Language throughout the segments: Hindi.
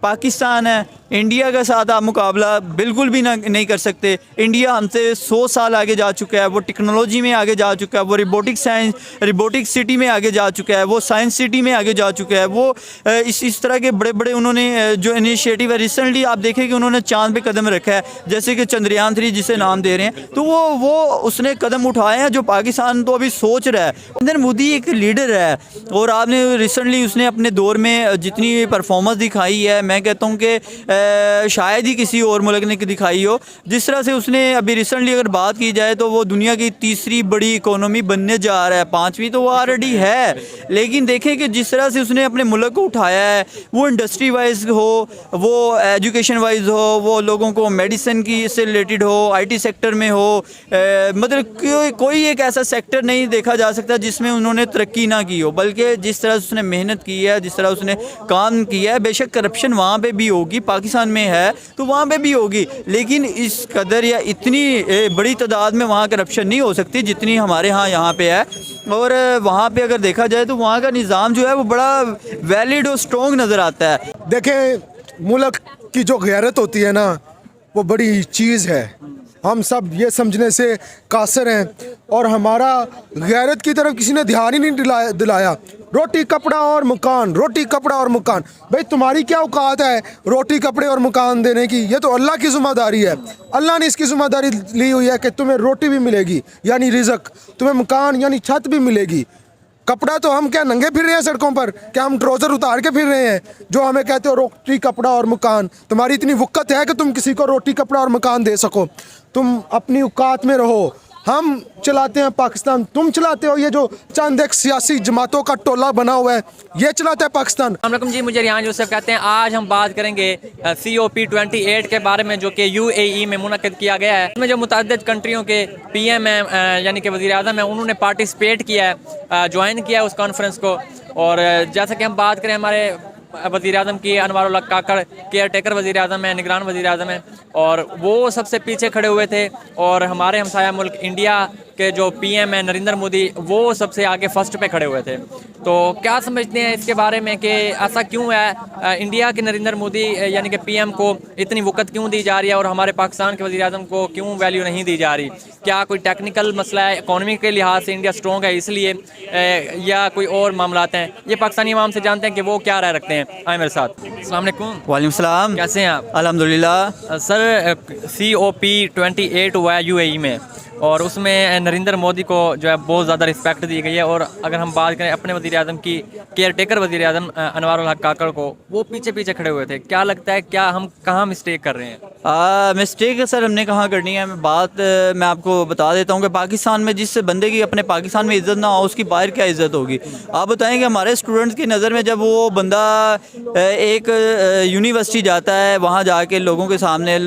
पाकिस्तान है, इंडिया के साथ आप मुकाबला बिल्कुल भी नहीं कर सकते। इंडिया हमसे 100 साल आगे जा चुका है, वो टेक्नोलॉजी में आगे जा चुका है, वो रिबोटिक सिटी में आगे जा चुका है, वो साइंस सिटी में आगे जा चुका है। वो इस तरह के बड़े बड़े उन्होंने जो इनिशिएटिव है, रिसेंटली आप देखें कि उन्होंने चांद पे कदम रखा है, जैसे कि चंद्रयान 3 जिसे नाम दे रहे हैं, तो वो उसने कदम उठाए हैं जो पाकिस्तान तो अभी सोच रहा है। नरेंद्र मोदी एक लीडर है और आपने रिसेंटली उसने अपने दौर में जितनी परफॉर्मेंस दिखाई है, मैं कहता हूँ कि शायद ही किसी और मुल्क ने दिखाई हो। जिस तरह से उसने अभी रिसेंटली अगर बात की जाए तो वो दुनिया की तीसरी बड़ी इकोनॉमी बनने जा रहा है, पाँचवीं तो वो ऑलरेडी है। लेकिन देखें कि जिस तरह से उसने अपने मुल्क को उठाया है, वो इंडस्ट्री वाइज हो, वो एजुकेशन वाइज हो, वो लोगों को मेडिसिन की से रिलेटेड हो, IT सेक्टर में हो, मतलब कोई एक ऐसा सेक्टर नहीं देखा जा सकता जिसमें उन्होंने तरक्की ना की हो। बल्कि जिस तरह से उसने मेहनत की है, जिस तरह उसने काम किया है, बेशक करप्शन वहाँ पे भी होगी, पाकिस्तान में है तो वहाँ पे भी होगी, लेकिन इस कदर या इतनी बड़ी तादाद में वहाँ करप्शन नहीं हो सकती जितनी हमारे यहाँ पे है। और वहाँ पे अगर देखा जाए तो वहाँ का निज़ाम जो है वो बड़ा वैलिड और स्ट्रॉन्ग नज़र आता है। देखें, मुल्क की जो गैरत होती है ना, वो बड़ी चीज़ है। हम सब ये समझने से कासर हैं और हमारा गैरत की तरफ किसी ने ध्यान ही नहीं दिलाया। रोटी कपड़ा और मकान, रोटी कपड़ा और मकान। भाई तुम्हारी क्या औकात है रोटी कपड़े और मकान देने की? ये तो अल्लाह की ज़िम्मेदारी है। अल्लाह ने इसकी ज़िम्मेदारी ली हुई है कि तुम्हें रोटी भी मिलेगी यानी रिज़्क, तुम्हें मकान यानी छत भी मिलेगी। कपड़ा तो हम क्या नंगे फिर रहे हैं सड़कों पर? क्या हम ट्राउज़र उतार के फिर रहे हैं? जो हमें कहते हो रोटी कपड़ा और मकान, तुम्हारी इतनी वक़्त है कि तुम किसी को रोटी कपड़ा और मकान दे सको? तुम अपनी औकात में रहो। हम चलाते हैं पाकिस्तान, तुम चलाते हो ये जो चंद एक सियासी जमातों का टोला बना हुआ है, ये चलाता है पाकिस्तान। अस्सलाम जी, मुझे रियान यूसुफ कहते हैं। आज हम बात करेंगे COP28 के बारे में, जो कि UAE में मुनक़िद किया गया है। इसमें जो मुतअद्दिद कंट्रियों के PM हैं यानी कि वज़ीर आज़म हैं, उन्होंने पार्टिसिपेट किया है, ज्वाइन किया है उस कॉन्फ्रेंस को। और जैसा कि हम बात करें हमारे वज़ीर आज़म की, अनवारुल हक काकड़ केयर टेकर वज़ीर आज़म है, निगरान वज़ीर आज़म है, और वो सबसे पीछे खड़े हुए थे। और हमारे हमसाया मुल्क इंडिया के जो PM है नरेंद्र मोदी, वो सबसे आगे फर्स्ट पे खड़े हुए थे। तो क्या समझते हैं इसके बारे में कि ऐसा क्यों है, इंडिया के नरेंद्र मोदी यानी कि PM को इतनी वक़्त क्यों दी जा रही है और हमारे पाकिस्तान के वज़ीर आज़म को क्यों वैल्यू नहीं दी जा रही? क्या कोई टेक्निकल मसला है, इकॉनमी के लिहाज से इंडिया स्ट्रॉन्ग है इसलिए, या कोई और मामलात हैं? ये पाकिस्तानी अवाम से जानते हैं कि वो क्या राय रखते हैं। आए मेरे साथ। अस्सलाम वालेकुम। वालेकुम सलाम। कैसे हैं आप? अल्हम्दुलिल्लाह। सर, COP28 हुआ है UAE में, और उसमें नरेंद्र मोदी को जो है बहुत ज़्यादा रिस्पेक्ट दी गई है। और अगर हम बात करें अपने वज़ीर आज़म की, केयर टेकर वज़ीर आज़म अनवारुल हक काकड़ को, वो पीछे पीछे खड़े हुए थे। क्या लगता है, क्या हम कहाँ मिस्टेक कर रहे हैं? मिस्टेक सर हमने कहाँ करनी है? मैं आपको बता देता हूँ कि पाकिस्तान में जिस बंदे की अपने पाकिस्तान में इज़्ज़त ना हो, उसकी बाहर क्या इज़्ज़त होगी? आप बताएं कि हमारे स्टूडेंट्स की नज़र में जब वो बंदा एक यूनिवर्सिटी जाता है, वहाँ जाके लोगों के सामने,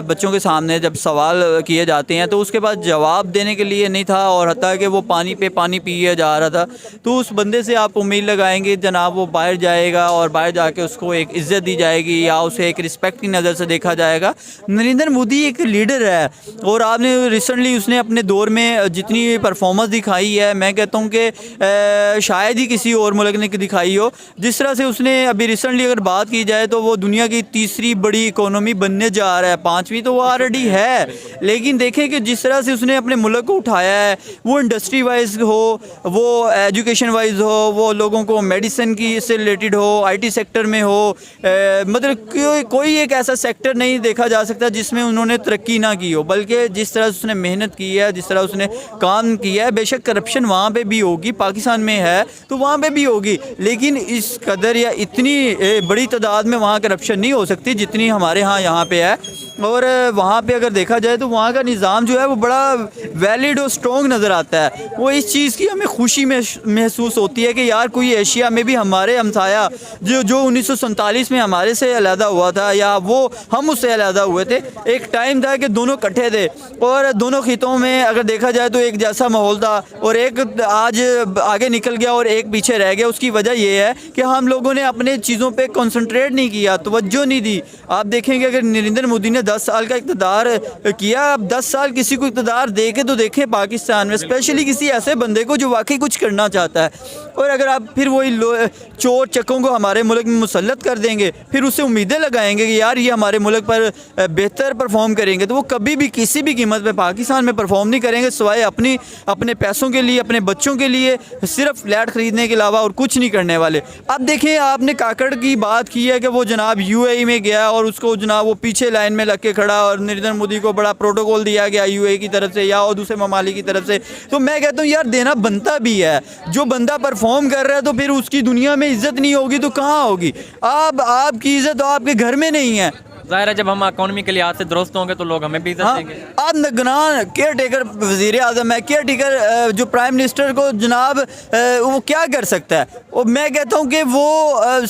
बच्चों के सामने जब सवाल किए जाते हैं तो उसके पास जवाब देने के लिए नहीं था, और हत्ता कि वो पानी पे पानी पिए जा रहा था। तो उस बंदे से आप उम्मीद लगाएंगे जनाब वो बाहर जाएगा और बाहर जाके उसको एक इज़्ज़त दी जाएगी या उसे एक रिस्पेक्ट की नज़र से देखा जाएगा? नरेंद्र मोदी एक लीडर है और आपने रिसेंटली उसने अपने दौर में जितनी परफॉर्मेंस दिखाई है, मैं कहता हूँ कि शायद ही किसी और मुल्क ने दिखाई हो। जिस तरह से उसने अभी रिसेंटली अगर बात की जाए तो वो दुनिया की तीसरी बड़ी इकोनॉमी बनने जा रहा है, पाँचवीं तो वो ऑलरेडी है। लेकिन देखें कि जिस तरह से उसने अपने मुल्क को उठाया है, वो इंडस्ट्री वाइज हो, वो एजुकेशन वाइज हो, वो लोगों को मेडिसिन की से रिलेटेड हो, IT सेक्टर में हो, मतलब कोई एक ऐसा सेक्टर नहीं देखा जा सकता जिसमें उन्होंने तरक्की ना की हो। बल्कि जिस तरह से उसने मेहनत की है, जिस तरह उसने काम किया है, बेशक करप्शन वहाँ पे भी होगी, पाकिस्तान में है तो वहाँ पे भी होगी, लेकिन इस कदर या इतनी बड़ी तादाद में वहाँ करप्शन नहीं हो सकती जितनी हमारे यहाँ पे है। और वहाँ पे अगर देखा जाए तो वहाँ का निज़ाम जो है वो बड़ा वैलिड और स्ट्रॉन्ग नज़र आता है। वो इस चीज़ की हमें खुशी महसूस होती है कि यार कोई एशिया में भी हमारे हमसाया जो 1947 में हमारे से अलहदा हुआ था, या वो हम उससे अलहदा हुए थे, एक टाइम था कि दोनों इकट्ठे थे और दोनों खितों में अगर देखा जाए तो एक जैसा माहौल था, और एक आज आगे निकल गया और एक पीछे रह गया। उसकी वजह यह है कि हम लोगों ने अपने चीज़ों पर कॉन्सनट्रेट नहीं किया, तवज्जो नहीं दी। आप देखेंगे अगर नरेंद्र मोदी ने 10 साल का इक़्तिदार किया, अब 10 साल किसी को इक़्तिदार दे के तो देखें पाकिस्तान में, स्पेशली किसी ऐसे बंदे को जो वाकई कुछ करना चाहता है। और अगर आप फिर वही चोर चक्कों को हमारे मुल्क में मुसल्लत कर देंगे, फिर उससे उम्मीदें लगाएंगे कि यार ये हमारे मुल्क पर बेहतर परफॉर्म करेंगे, तो वो कभी भी किसी भी कीमत पे पाकिस्तान में परफॉर्म नहीं करेंगे, सिवाय अपने पैसों के लिए, अपने बच्चों के लिए, सिर्फ फ्लैट ख़रीदने के अलावा और कुछ नहीं करने वाले। अब देखें, आपने काकड़ की बात की है कि वो जनाब UAE में गया और उसको जनाब वो पीछे लाइन में लग के खड़ा, और नरेंद्र मोदी को बड़ा प्रोटोकॉल दिया गया UAE की तरफ से या और दूसरे ममालिक की तरफ से। तो मैं कहता हूँ यार देना बनता भी है, जो बंदा परफॉर्म कर रहा है तो फिर उसकी दुनिया में इज्जत नहीं होगी तो कहाँ होगी? आपकी इज्जत तो आपके घर में नहीं है। ज़ाहिर है जब हम इकॉनमी के लिहाज से दुरुस्त होंगे तो लोग हमें भी इज्जत देंगे। आप निगरान केयर टेकर वज़ीर आज़म है, केयर टेकर जो प्राइम मिनिस्टर को जनाब वो क्या कर सकता है? और मैं कहता हूँ कि वो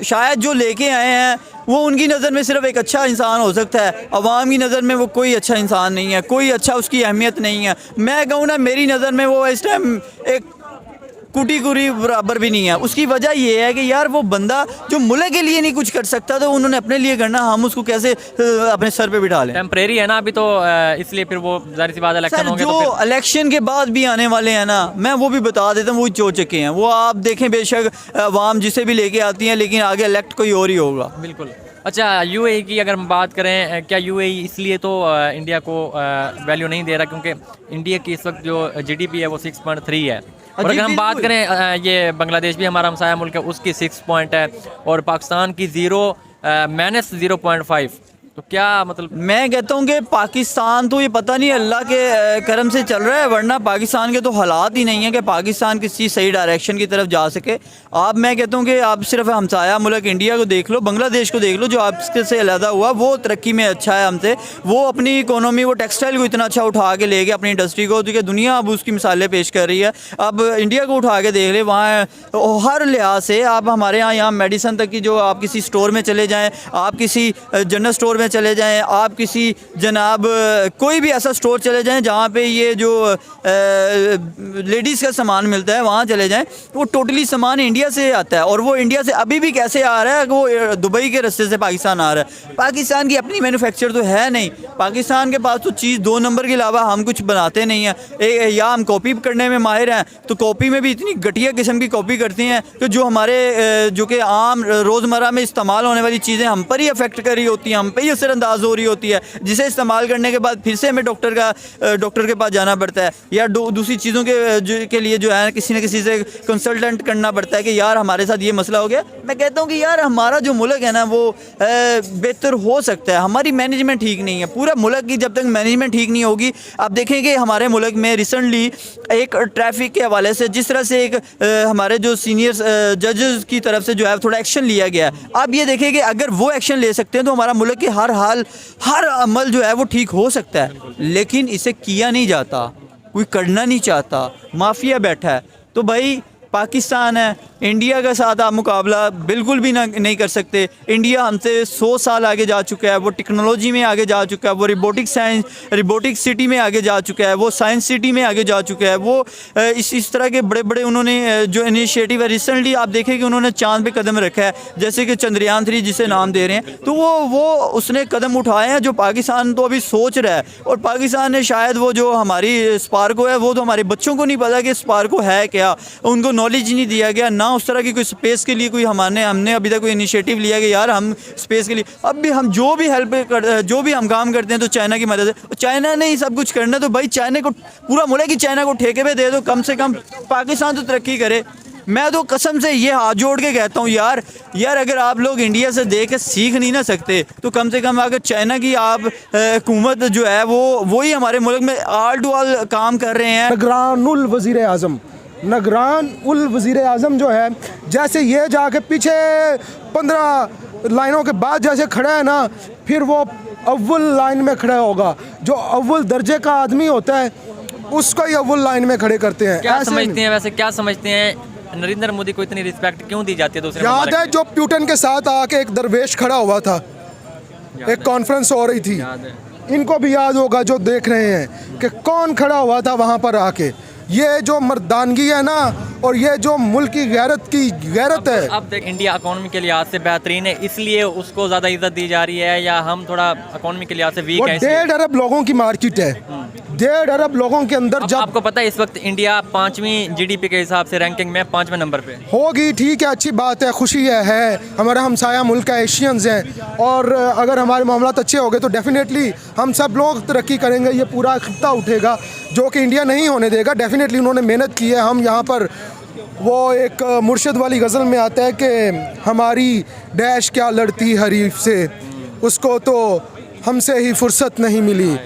शायद जो लेके आए हैं वो उनकी नज़र में सिर्फ एक अच्छा इंसान हो सकता है, अवाम की नज़र में वो कोई अच्छा इंसान नहीं है, कोई अच्छा उसकी अहमियत नहीं है। मैं कहूँ ना, मेरी नज़र में वो इस टाइम एक कुटी कुरी बराबर भी नहीं है। उसकी वजह ये है कि यार वो बंदा जो मुल्क के लिए नहीं कुछ कर सकता तो उन्होंने अपने लिए करना, हम उसको कैसे अपने सर पे बिठा लें? टेम्परेरी है ना अभी तो, इसलिए फिर वो जाहिर सी बात इलेक्शन होंगे जो तो फिर इलेक्शन के बाद भी आने वाले हैं ना, मैं वो भी बता देता हूँ, वो चो चके हैं वो। आप देखें, बेशक अवाम जिसे भी लेके आती हैं, लेकिन आगे इलेक्ट कोई और ही होगा। बिल्कुल। अच्छा, UAE की अगर हम बात करें, क्या UAE इसलिए तो इंडिया को वैल्यू नहीं दे रहा क्योंकि इंडिया की इस वक्त जो GDP है वो 6.3 है, और अगर हम बात करें ये बांग्लादेश भी हमारा हमसाया मुल्क है, उसकी 6 पॉइंट है, और पाकिस्तान की -0.5। तो क्या मतलब? मैं कहता हूँ कि पाकिस्तान तो ये पता नहीं अल्लाह के करम से चल रहा है, वरना पाकिस्तान के तो हालात ही नहीं है कि पाकिस्तान किसी सही डायरेक्शन की तरफ जा सके। मैं कहता हूँ कि आप सिर्फ हमसाया मुल्क इंडिया को देख लो, बांग्लादेश को देख लो, जो आपके से अलहदा हुआ वो तरक्की में अच्छा है हमसे। वो अपनी इकोनॉमी, वो टेक्सटाइल को इतना अच्छा उठा के ले गया, अपनी इंडस्ट्री को, क्योंकि दुनिया अब उसकी मिसालें पेश कर रही है। अब इंडिया को उठा के देख ले, वहाँ हर लिहाज से आप हमारे यहाँ मेडिसन तक की, जो आप किसी स्टोर में चले जाएँ, आप किसी जनरल स्टोर में चले जाएं, आप किसी जनाब कोई भी ऐसा स्टोर चले जाएं जहाँ पे ये जो लेडीज़ का सामान मिलता है, वहाँ चले जाएं, वो टोटली सामान इंडिया से आता है। और वो इंडिया से अभी भी कैसे आ रहा है, वो दुबई के रास्ते से पाकिस्तान आ रहा है। पाकिस्तान की अपनी मैन्युफैक्चर तो है नहीं, पाकिस्तान के पास तो चीज़ 2 नंबर के अलावा हम कुछ बनाते नहीं हैं। या हम कॉपी करने में माहिर हैं, तो कॉपी में भी इतनी घटिया किस्म की कॉपी करते हैं कि जो हमारे जो कि आम रोज़मर्रा में इस्तेमाल होने वाली चीज़ें हम पर ही अफेक्ट कर रही होती हैं, हम पर ही असरअंदाज हो रही होती है, जिसे इस्तेमाल करने के बाद फिर से हमें डॉक्टर के पास जाना पड़ता है, या दूसरी चीज़ों के लिए जो है किसी न किसी से कंसल्टेंट करना पड़ता है कि यार हमारे साथ ये मसला हो गया। मैं कहता हूँ कि यार हमारा जो मुल्क है ना वो बेहतर हो सकता है, हमारी मैनेजमेंट ठीक नहीं है। पूरा मुल्क की जब तक मैनेजमेंट ठीक नहीं होगी, आप देखेंगे हमारे मुल्क में रिसेंटली एक ट्रैफिक के हवाले से जिस तरह से एक हमारे जो सीनियर जजेस की तरफ से जो है थोड़ा एक्शन लिया गया है, आप ये देखें कि अगर वो एक्शन ले सकते हैं तो हमारा मुल्क के हर अमल जो है वो ठीक हो सकता है। लेकिन इसे किया नहीं जाता, कोई करना नहीं चाहता, माफिया बैठा है। तो भाई पाकिस्तान है, इंडिया के साथ आप मुकाबला बिल्कुल भी नहीं कर सकते। इंडिया हमसे 100 साल आगे जा चुका है, वो टेक्नोलॉजी में आगे जा चुका है, वो रिबोटिक सिटी में आगे जा चुका है, वो साइंस सिटी में आगे जा चुका है। वो इस तरह के बड़े बड़े उन्होंने जो इनिशिएटिव है, रिसेंटली आप देखें कि उन्होंने चांद पे कदम रखा है, जैसे कि चंद्रयान 3 जिसे नाम दे रहे हैं, तो वो उसने कदम उठाए हैं जो पाकिस्तान तो अभी सोच रहा है। और पाकिस्तान ने शायद वो जो हमारी स्पार्को है, वो तो हमारे बच्चों को नहीं पता कि स्पार्को है क्या, उनको नॉलेज नहीं दिया गया, ना उस तरह की कोई स्पेस के लिए कोई हमने अभी तक कोई इनिशिएटिव लिया कि यार हम स्पेस के लिए अब भी हम जो भी हम काम करते हैं तो चाइना की मदद है। चाइना ने ही सब कुछ करना, तो भाई चाइना को पूरा मुल्क ही चाइना को ठेके पे दे दो, कम से कम पाकिस्तान तो तरक्की करे। मैं तो कसम से ये हाथ जोड़ के कहता हूँ यार अगर आप लोग इंडिया से देख के सीख नहीं ना सकते तो कम से कम अगर चाइना की आप हुकूमत जो है वो ही हमारे मुल्क में आल टू आल काम कर रहे हैं। निगरान उल वज़ीर आज़म जो है, जैसे ये जाके पीछे 15 लाइनों के बाद जैसे खड़ा है ना, फिर वो अव्वल लाइन में खड़ा होगा। जो अव्वल दर्जे का आदमी होता है उसको ही अव्वल लाइन में खड़े करते हैं। क्या समझते हैं वैसे, क्या समझते हैं नरेंद्र मोदी को इतनी रिस्पेक्ट क्यों दी जाती है दूसरे? याद है जो प्यूटन के साथ आके एक दरवेश खड़ा हुआ था, एक कॉन्फ्रेंस हो रही थी, इनको भी याद होगा जो देख रहे हैं कि कौन खड़ा हुआ था वहाँ पर आके। ये जो मर्दानगी है ना और ये जो मुल्क की गैरत है। अब देख, इंडिया इकोनॉमी के लिहाज से बेहतरीन है, इसलिए उसको ज़्यादा इज्जत दी जा रही है, या हम थोड़ा इकोनॉमी के लिहाज से वीक वो है इसलिए? 1.5 अरब लोगों की मार्केट है, 1.5 अरब लोगों के अंदर अब जब आपको पता है इस वक्त इंडिया 5वीं जीडीपी के हिसाब से रैंकिंग में 5वें नंबर पे। होगी, ठीक है, अच्छी बात है, खुशी है हमारा हमसाया मुल्क है, एशियंस हैं, और अगर हमारे मामलात अच्छे हो गए तो डेफिनेटली हम सब लोग तरक्की करेंगे, ये पूरा खित्ता उठेगा, जो कि इंडिया नहीं होने देगा। डेफिनेटली उन्होंने मेहनत की है। हम यहाँ पर वो एक मुर्शद वाली गज़ल में आता है कि हमारी डैश क्या लड़ती हरीफ से, उसको तो हमसे ही फुर्सत नहीं मिली।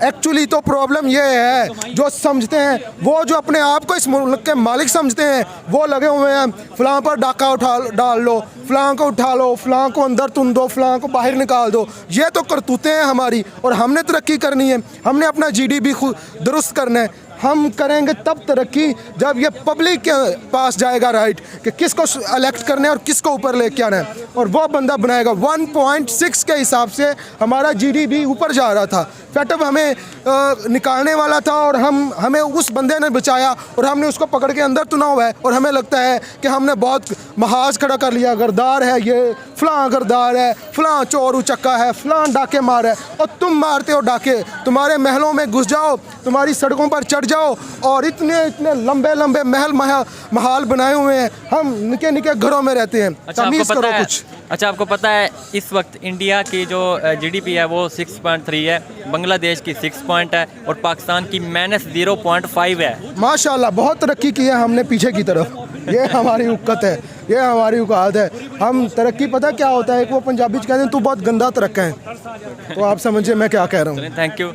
एक्चुअली तो प्रॉब्लम ये है, जो समझते हैं, वो जो अपने आप को इस मुल्क के मालिक समझते हैं, वो लगे हुए हैं फ़लाँ पर डाका डाल लो, फ़लाँ को उठा लो, फ़लाँ को अंदर तुम दो, फ़लाँ को बाहर निकाल दो। ये तो करतूतें हैं हमारी, और हमने तरक्की करनी है, हमने अपना GDP खुद दुरुस्त करना है। हम करेंगे तब तरक्की जब ये पब्लिक के पास जाएगा राइट कि किसको इलेक्ट करना है और किसको ऊपर लेके आना है, और वो बंदा बनाएगा। 1.6 के हिसाब से हमारा GDP ऊपर जा रहा था, फैटअप हमें निकालने वाला था, और हमें उस बंदे ने बचाया, और हमने उसको पकड़ के अंदर तुना हुआ है, और हमें लगता है कि हमने बहुत महाज खड़ा कर लिया, गरदार है ये, फ़लाँ गरदार है, फ़लाँ चोर उचक्का है, फ़लाँ डाके मार है। और तुम मारते हो डाके, तुम्हारे महलों में घुस जाओ, तुम्हारी सड़कों पर चढ़ जाओ, और इतने लंबे महल बनाए हुए हैं, हम निके निके घरों में रहते हैं। तमीज़ करो कुछ। अच्छा, आपको पता है इस वक्त इंडिया की जो GDP है वो 6.3 है, बांग्लादेश की 6 पॉइंट है, और पाकिस्तान की -0.5 है। माशाल्लाह, बहुत तरक्की की है हमने पीछे की तरफ। ये हमारी उक्कत है, ये हमारी औकात है। हम तरक्की, पता क्या होता है, वो पंजाबी कहते हैं तू बहुत गंदा तरक्का है, तो आप समझिए मैं क्या कह रहा हूँ। Thank you.